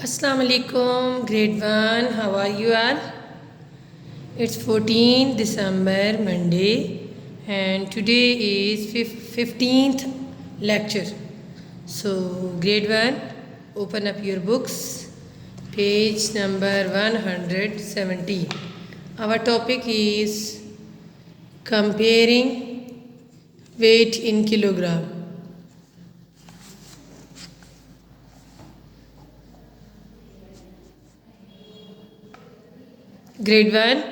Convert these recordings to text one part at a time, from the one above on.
Assalamu alaikum, grade 1. How are you all? It's 14th December, Monday, and today is 15th lecture. So, grade 1, open up your books, page number 117. Our topic is comparing weight in kilogram. Grade 1.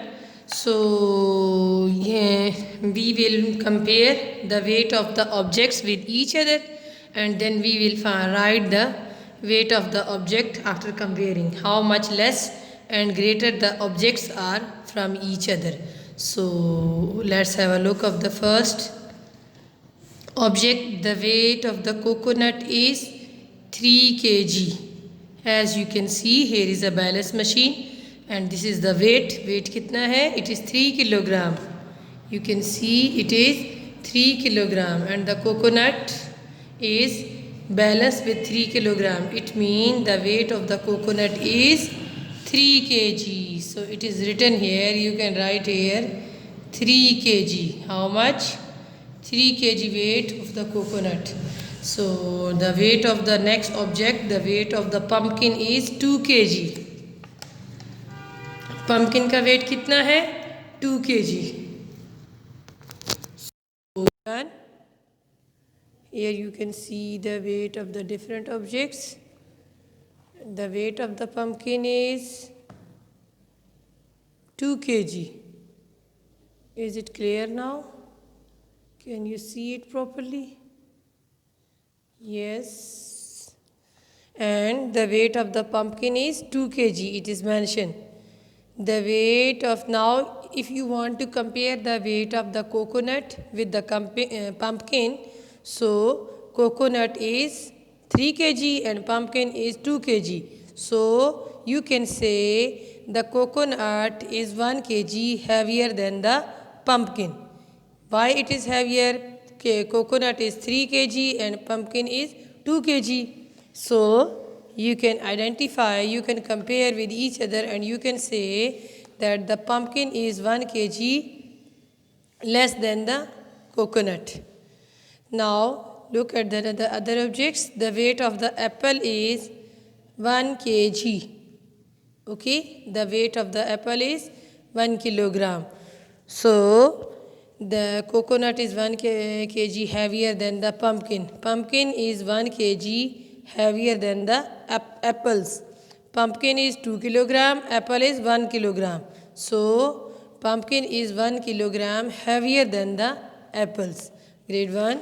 So, yeah, we will compare the weight of the objects with each other, and then we will write the weight of the object after comparing. How much less and greater the objects are from each other. So, let's have a look of the first object. The weight of the coconut is 3 kg. As you can see, here is a balance machine and this is the weight. Weight kitna hai? It is 3 kilogram. You can see it is 3 kilogram and the coconut is balanced with 3 kilogram. It means the weight of the coconut is 3 kg. So it is written here, you can write here 3 kg. How much? 3 kg weight of the coconut. So the weight of the next object, the weight of the pumpkin is 2 kg. Pumpkin का weight कितना है? 2 kg. Here you can see the weight of the different objects. The weight of the pumpkin is 2 kg. Is it clear now? Can you see it properly? Yes. And the weight of the pumpkin is 2 kg. It is mentioned. The weight of now, if you want to compare the weight of the coconut with the pumpkin, so coconut is 3 kg and pumpkin is 2 kg. So you can say the coconut is 1 kg heavier than the pumpkin. Why it is heavier? Coconut is 3 kg and pumpkin is 2 kg. So you can identify, you can compare with each other and you can say that the pumpkin is 1 kg less than the coconut. Now look at the other objects. The weight of the apple is 1 kg. Okay, the weight of the apple is 1 kilogram. So the coconut is 1 kg heavier than the pumpkin. Pumpkin is 1 kg heavier than the apples. Pumpkin is 2 kilogram, apple is 1 kilogram. So pumpkin is 1 kilogram heavier than the apples. Grade 1.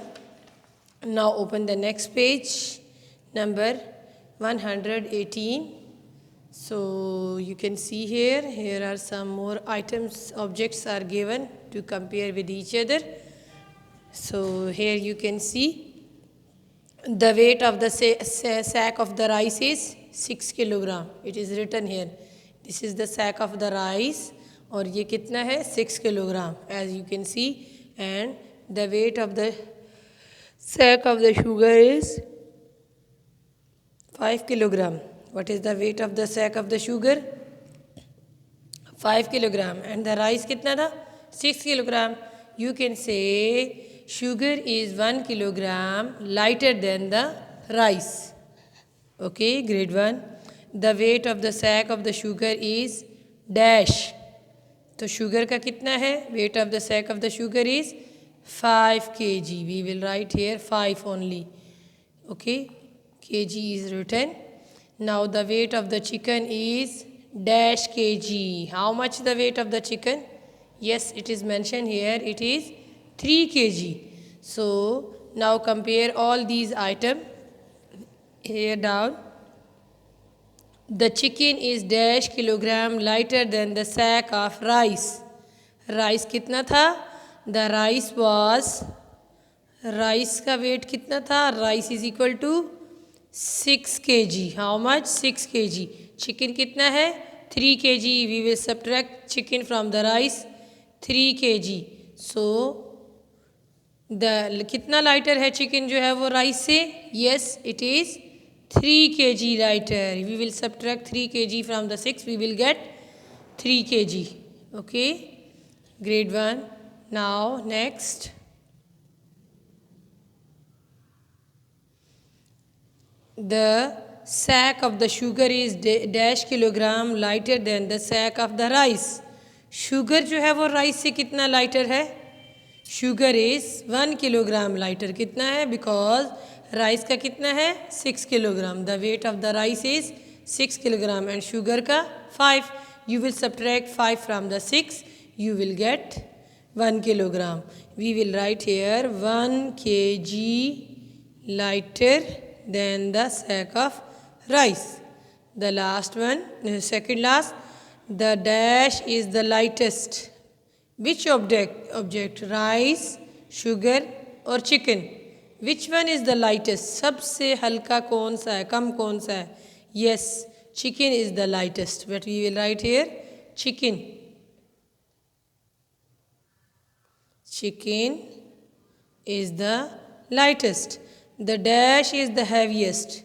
Now open the next page, number 118. So you can see here are some more items, objects are given to compare with each other. So here you can see the weight of the sack of the rice is 6 kilogram. It is written here. This is the sack of the rice और ये कितना है 6 kilogram as you can see, and the weight of the sack of the sugar is 5 kilogram. What is the weight of the sack of the sugar? 5 kilogram. And the rice कितना था? 6 kilogram. You can say sugar is 1 kilogram lighter than the rice. Okay, grade 1. The weight of the sack of the sugar is dash. तो sugar का कितना है? Weight of the sack of the sugar is 5 kg. We will write here 5 only. Okay, kg is written. Now the weight of the chicken is dash kg. How much the weight of the chicken? Yes, it is mentioned here. It is 3 kg. So now compare all these items here down. The chicken is dash kilogram lighter than the sack of rice. Rice कितना था? The rice was, rice का weight कितना था? Rice is equal to 6 kg. How much? 6 kg. Chicken कितना है? 3 kg. We will subtract chicken from the rice. 3 kg. So the कितना lighter है chicken जो है वो rice से? Yes, it is 3 kg lighter. We will subtract 3 kg from the 6. We will get 3 kg. Okay. Grade 1. Now next. The sack of the sugar is dash kilogram lighter than the sack of the rice. Sugar जो है वो rice से कितना lighter है? Sugar is 1 kilogram lighter. कितना है? Because rice का कितना है? 6 kilogram. The weight of the rice is 6 kilogram and sugar का 5. You will subtract 5 from the 6. You will get 1 kilogram. We will write here 1 kg lighter than the sack of rice. The last one, second last, the dash is the lightest. Which object? Rice, sugar or chicken? Which one is the lightest? सबसे हल्का कौन सा है? कम कौन सा है? Yes, chicken is the lightest. But we will write here chicken. Chicken is the lightest. The dash is the heaviest.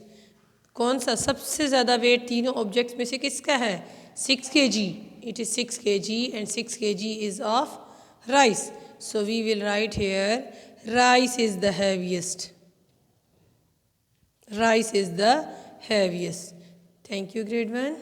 कौन सा सबसे ज़्यादा वेट तीनों ऑब्जेक्ट्स में से किसका है? 6 kg. It is 6 kg and 6 kg is of rice. So we will write here rice is the heaviest. Rice is the heaviest. Thank you, grade 1.